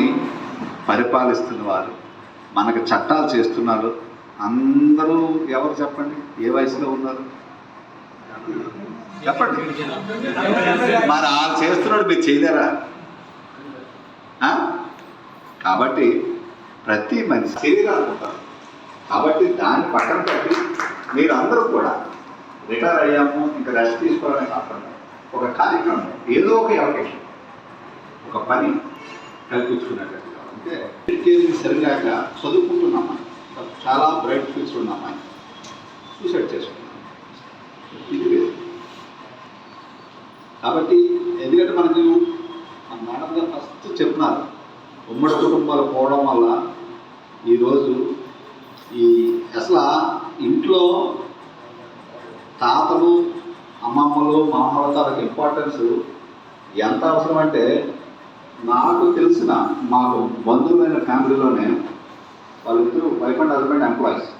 మనల్ని పరిపాలిస్తున్న వారు, మనకు చట్టాలు చేస్తున్నారు. అందరూ ఎవరు చెప్పండి? ఏ వయసులో ఉన్నారు చెప్పండి. మరి వాళ్ళు చేస్తున్నాడు, మీరు చేయలేరా? కాబట్టి ప్రతి మనిషి శరీరాలు ఉంటారు. కాబట్టి దాన్ని పక్కన పెట్టి మీరు అందరూ కూడా రిటైర్ అయ్యాము ఇంకా రెస్ట్ తీసుకోవడమే కాకుండా ఒక కార్యక్రమం, ఏదో ఒక అవకాశం, ఒక పని కల్పించుకున్నట్టు. అంటే ఎడ్యుకేషన్ సరిగాక చదువుకుంటున్నామని, చాలా బ్రైట్ ఫ్యూచర్ ఉన్నామని సూసైడ్ చేసుకున్నాం. ఇది లేదు. కాబట్టి ఎందుకంటే మనకు మన మేడం గారు ఫస్ట్ చెప్తున్నారు, ఉమ్మడి కుటుంబాలు పోవడం వల్ల ఈరోజు అసలు ఇంట్లో తాతలు, అమ్మమ్మలు, మామూలు తాతకు ఇంపార్టెన్స్ ఎంత అవసరం అంటే, నాకు తెలిసిన మాకు బంధువులైన ఫ్యామిలీలోనే వాళ్ళిద్దరూ వైఫ్ అండ్ హస్బెండ్ ఎంప్లాయీస్.